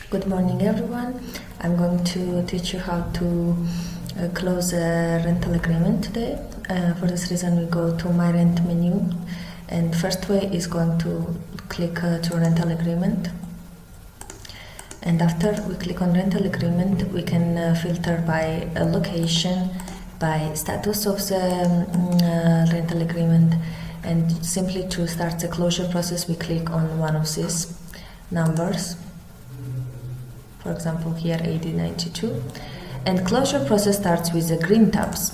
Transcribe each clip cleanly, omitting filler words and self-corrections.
Good morning everyone. I'm going to teach you how to close a rental agreement today. For this reason we go to MyRent menu, and first way is going to click to rental agreement, and after we click on rental agreement we can filter by location, by status of the rental agreement, and simply to start the closure process we click on one of these numbers. For example, here 8092, and closure process starts with the green tabs,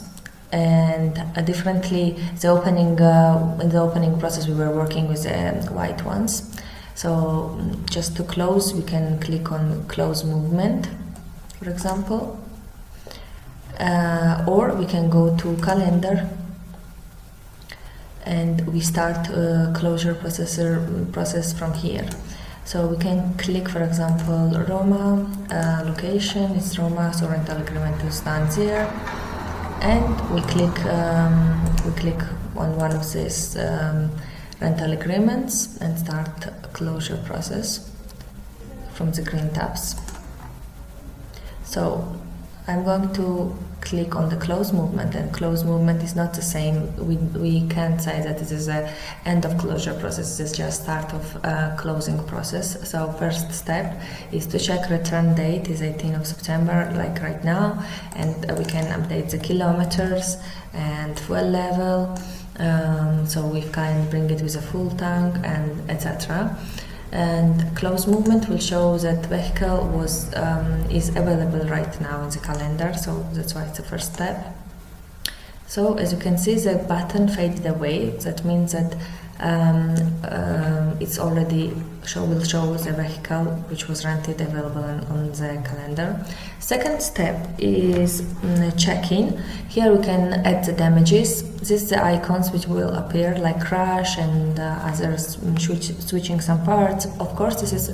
and differently the opening in the opening process we were working with the white ones. So just to close we can click on close movement, for example, or we can go to calendar and we start closure process from here. So we can click, for example, Roma, location is Roma, so rental agreement is done there, and we click on one of these rental agreements and start closure process from the green tabs. So I'm going to click on the close movement, and close movement is not the same. We can't say that this is a end of closure process, it's just start of closing process. So first step is to check return date is 18th of September, like right now, and we can update the kilometers and fuel level, so we can bring it with a full tank and etc. And close movement will show that vehicle is available right now in the calendar, so that's why it's the first step. So as you can see, the button faded away. That means that it's already will show the vehicle which was rented available on the calendar. Second step is check-in. Here we can add the damages. These are the icons which will appear, like crash and others, switching some parts. Of course, this is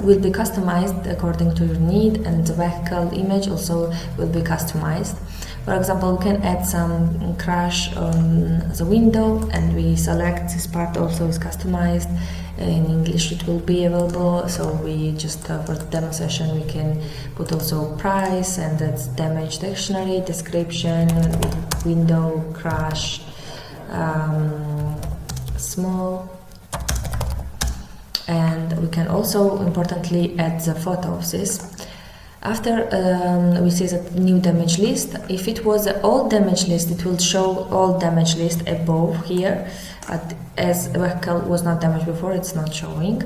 will be customized according to your need, and the vehicle image also will be customized. For example, we can add some crash on the window, and we select this part also is customized. In English it will be available, so we just for the demo session we can put also price, and that's damage dictionary, description, window, crash, small, and we can also importantly add the photo of this. After we see the new damage list. If it was an old damage list, it will show all damage list above here, but as vehicle was not damaged before, it's not showing.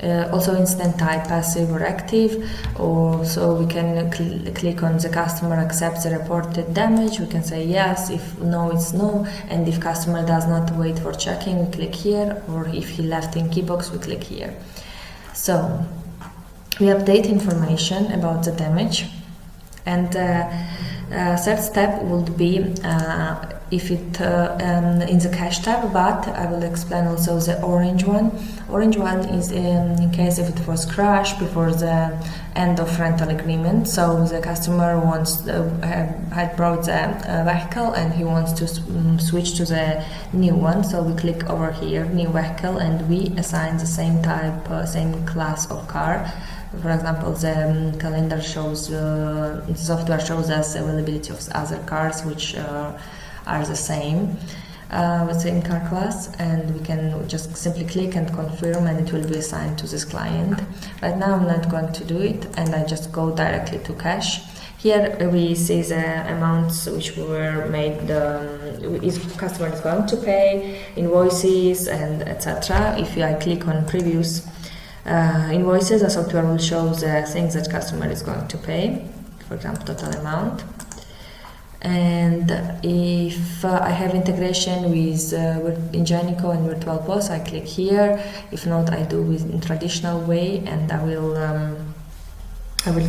Also incident type, passive or active, or so we can click on the customer accepts the reported damage. We can say yes, if no it's no, and if customer does not wait for checking, we click here, or if he left in keybox, we click here. So we update information about the damage, and third step would be if it in the cache tab, but I will explain also the orange one. Orange one is in case if it was crashed before the end of rental agreement, so the customer wants had brought the vehicle and he wants to switch to the new one, so we click over here, new vehicle, and we assign the same type, same class of car. For example, the calendar shows, the software shows us availability of other cars which are the same car class, and we can just simply click and confirm, and it will be assigned to this client. Right now I'm not going to do it, and I just go directly to cache. Here we see the amounts which were made, if customer is going to pay, invoices, and etc. If I click on previous invoices, the software will show the things that customer is going to pay, for example total amount. And if I have integration with Ingenico and Virtual POS, I click here. If not, I do with in traditional way, and I will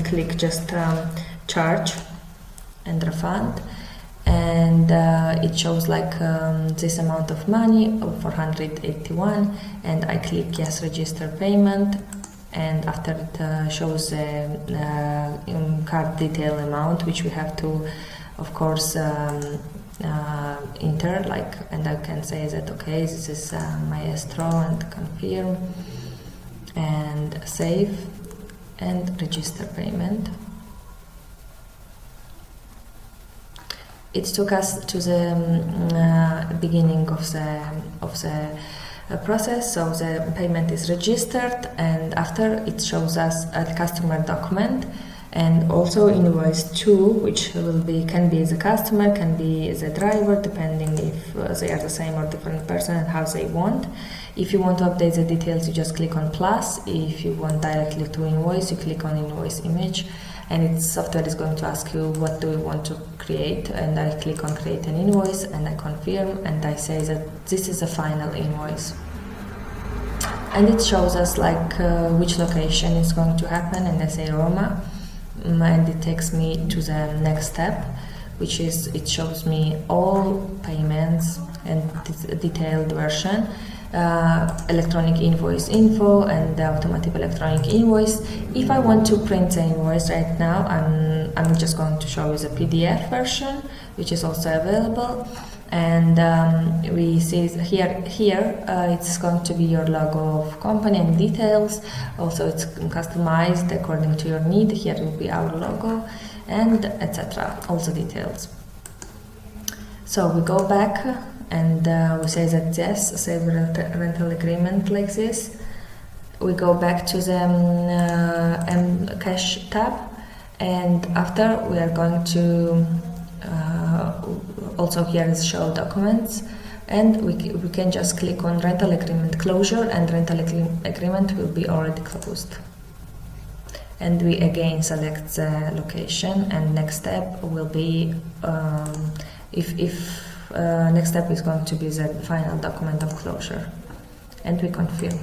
click just charge and refund, and it shows like this amount of money of 481, and I click yes, register payment, and after it shows the card detail amount which we have to of course enter, like, and I can say that okay, this is Maestro, and confirm and save. and register payment. It took us to the beginning of the process, so the payment is registered, and after it shows us a customer document and also invoice 2, which can be the customer, can be the driver, depending if they are the same or different person and how they want. If you want to update the details, you just click on plus. If you want directly to invoice, you click on invoice image, and its software is going to ask you what do you want to create, and I click on create an invoice and I confirm, and I say that this is a final invoice. And it shows us like which location is going to happen, and I say Roma, and it takes me to the next step, which is it shows me all payments and detailed version, electronic invoice info and the automatic electronic invoice. If I want to print the invoice right now, I'm just going to show you the PDF version, which is also available. And we see here it's going to be your logo of company and details. Also, it's customized according to your need. Here will be our logo and etc. Also details. So we go back and we say that yes, save rental agreement like this. We go back to the cash tab, and after we are going to also here is show documents, and we can just click on rental agreement closure, and rental agreement will be already closed. And we again select the location, and next step will be next step is going to be the final document of closure, and we confirm.